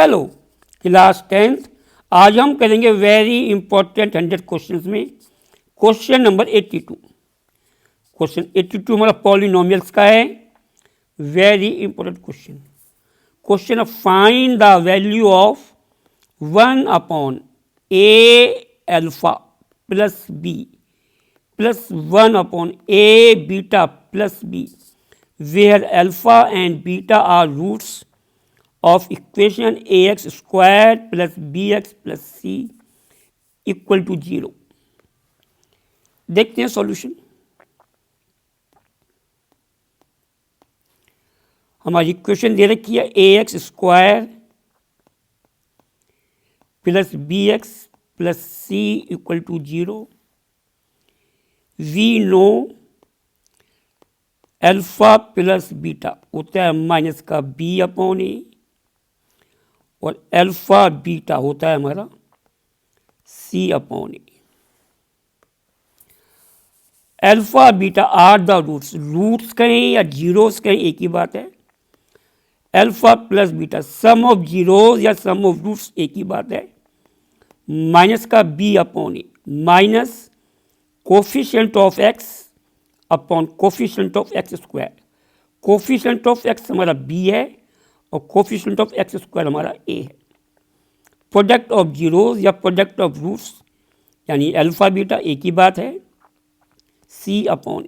Hello class 10th। आज हम करेंगे वेरी इंपॉर्टेंट 100 क्वेश्चंस में क्वेश्चन नंबर 82। क्वेश्चन 82 हमारा पॉलिनोमियल्स का है। Very important question. Question of find the value of 1 upon A alpha plus B plus 1 upon A beta plus b where alpha and beta are roots of equation ax squared plus bx plus c equal to 0। देखते हैं solution. हमारी equation दे रखी है ax square plus bx plus c equal to 0। We know alpha plus beta होता है minus का B upon ए और alpha beta होता है हमारा C upon A. Alpha beta are the roots, roots कहें या जीरोस कहें एक ही बात है। Alpha plus beta sum of zeros या सम ऑफ रूट्स एक ही बात है। माइनस का B upon A minus coefficient of X upon coefficient of X square. Coefficient of X हमारा बी है और कोफिशिएंट ऑफ एक्स स्क्वायर हमारा ए है। प्रोडक्ट ऑफ जीरोस या प्रोडक्ट ऑफ रूट्स यानी अल्फा बीटा एक ही बात है। C upon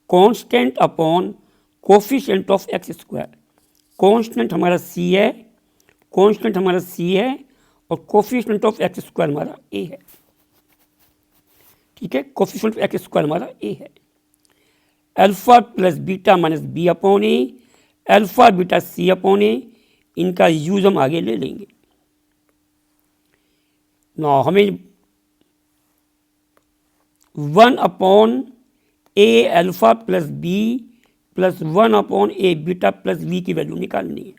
constant upon coefficient of X square. Constant हमारा सी है, कांस्टेंट हमारा सी है और कोफिशिएंट ऑफ एक्स स्क्वायर हमारा ए है। ठीक है, कोफिशिएंट ऑफ एक्स स्क्वायर हमारा ए है। Alpha plus beta minus B upon A, alpha beta C upon A, इनका यूज हम आगे ले लेंगे। ना हमें 1 अपॉन ए alpha plus B plus 1 upon ए बीटा प्लस बी की वैल्यू निकालनी है।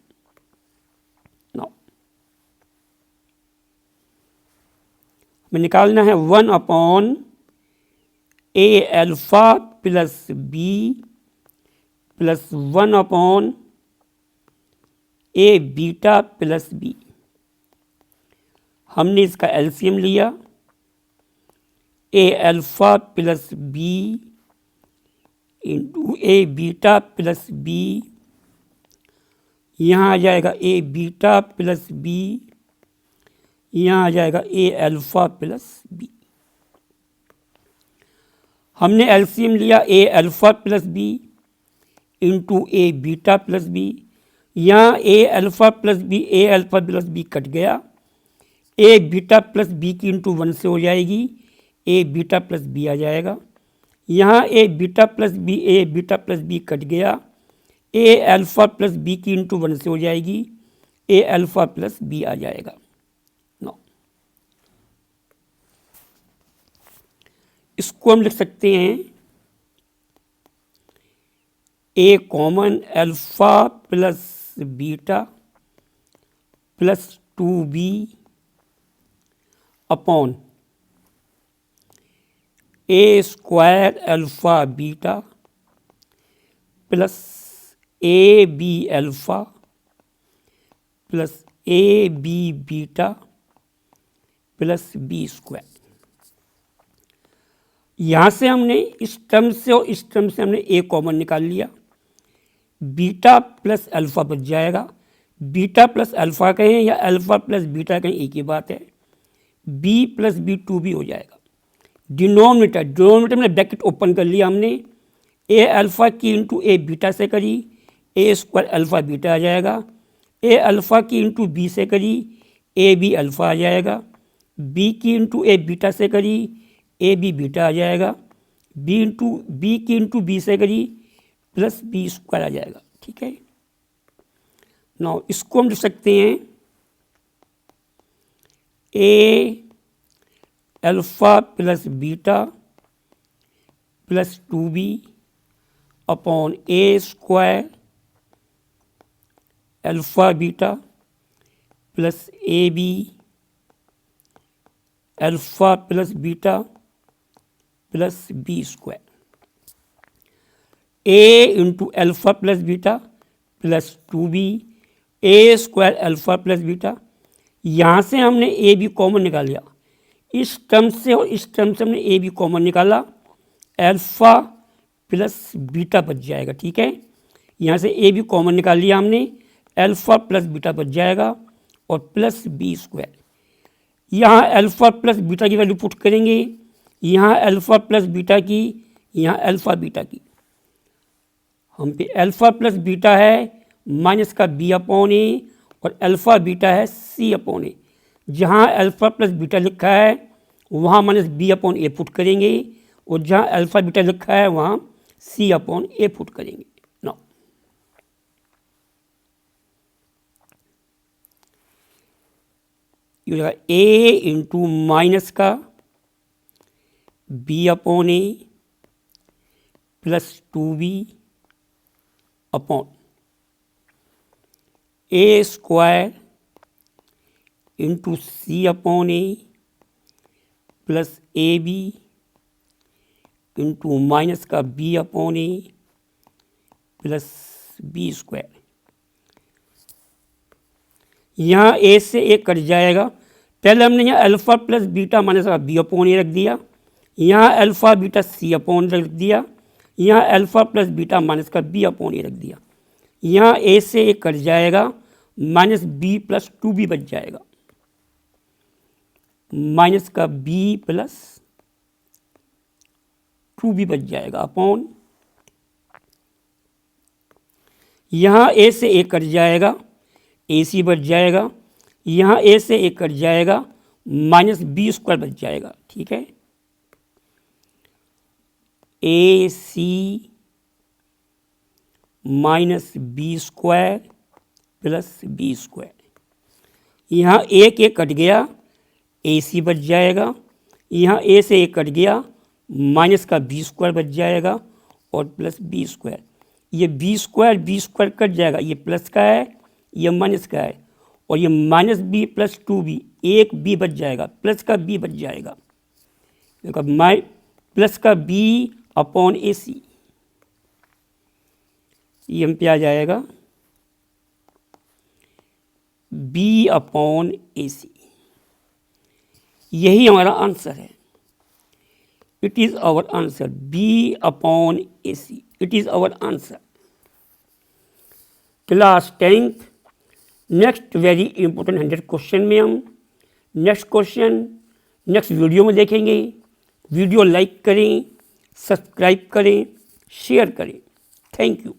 ना हमें निकालना है 1 अपॉन ए alpha plus B plus 1 upon ए बीटा प्लस बी। हमने इसका एलसीएम लिया। A alpha plus B into A beta plus B, यहाँ आ जाएगा ए बीटा प्लस बी, यहाँ आ जाएगा ए अल्फा प्लस बी। हमने एलसीएम लिया A alpha plus B into A beta plus B, यहाँ ए अल्फा प्लस बी ए अल्फा प्लस बी कट गया। ए beta plus B की into 1 से हो जाएगी, ए बीटा प्लस बी आ जाएगा। यहाँ ए बीटा प्लस बी ए बीटा प्लस बी कट गया। ए अल्फा प्लस बी की इंटू 1 से हो जाएगी, ए अल्फा प्लस बी आ जाएगा। नो, इसको हम लिख सकते हैं A common alpha plus beta plus 2b upon A square alpha beta plus A B alpha plus A B beta plus B square. यहाँ से हमने इस टर्म से और इस टर्म से हमने ए कॉमन निकाल लिया। बीटा प्लस अल्फा बच जाएगा। बीटा प्लस अल्फा कहें या अल्फा प्लस बीटा कहें एक ही बात है। बी प्लस बी 2b हो जाएगा। डिनोमिनेटर में ब्रैकेट ओपन कर लिया हमने। ए अल्फा की इंटू ए बीटा से करी, ए स्क्वायर अल्फा बीटा आ जाएगा। ए अल्फा की इंटू बी से करी, ए बी अल्फा आ जाएगा। बी की इंटू ए बीटा से करी, ए बी बीटा आ जाएगा। बी की इंटू बी से करी प्लस बी स्क्वायर आ जाएगा। ठीक है, नाउ इसको हम लिख सकते हैं A alpha plus beta plus 2b upon A square alpha beta plus A B alpha plus beta plus B square. A into alpha plus beta plus 2b A square alpha plus beta, यहाँ से हमने A B common निकाल लिया, इस term से और इस term से हमने ए बी कॉमन निकाला, अल्फ़ा प्लस बीटा बच जाएगा। ठीक है, यहाँ से ए बी कॉमन निकाल लिया हमने, अल्फ़ा प्लस बीटा बच जाएगा और प्लस बी स्क्वायर। यहाँ अल्फ़ा प्लस बीटा की वैल्यू पुट करेंगे, यहाँ अल्फ़ा प्लस बीटा की, यहाँ अल्फ़ा बीटा की, हम पे अल्फ़ा प्लस बीटा है माइनस का बी अपॉन ए और अल्फ़ा बीटा है सी अपॉन ए। जहाँ अल्फ़ा प्लस बीटा लिखा है वहाँ minus B upon a put करेंगे और जहाँ अल्फ़ा बीटा लिखा है वहाँ सी अपॉन ए पुट करेंगे। नो ये हो जाएगा ए इंटू माइनस का B upon a plus 2b upon A square into c upon a plus A b into minus का B upon a plus B square. यहाँ ए से ए कट जाएगा, पहले हमने यहाँ अल्फ़ा प्लस बीटा माइनस का B upon ए रख दिया, यहाँ अल्फ़ा बीटा सी अपॉन रख दिया, यहाँ अल्फ़ा प्लस बीटा माइनस का बी अपॉन ए रख दिया। यहाँ ए से ए कट जाएगा, माइनस बी प्लस 2b बच जाएगा, माइनस का बी प्लस 2b बच जाएगा अपॉन, यहाँ ए से ए कट जाएगा, ए सी बच जाएगा, यहाँ ए से ए कट जाएगा, माइनस बी स्क्वायर बच जाएगा। ठीक है, A C minus B square plus B square, यहाँ एक एक कट गया, ए सी बच जाएगा, यहाँ ए से एक कट गया, माइनस का बी स्क्वायर बच जाएगा और प्लस बी स्क्वायर। ये बी स्क्वायर कट जाएगा, ये प्लस का है, ये माइनस का है, और ये माइनस बी प्लस 2b, एक बी बच जाएगा, प्लस का बी बच जाएगा, प्लस का बी अपॉन ए सी, ये हम पे आ जाएगा बी अपॉन ए सी। यही हमारा आंसर है, it is our answer, b upon a c, it is our answer. Class 10th next very important 100 question में हम नेक्स्ट क्वेश्चन नेक्स्ट वीडियो में देखेंगे। वीडियो लाइक करें, सब्सक्राइब करें, शेयर करें। Thank you.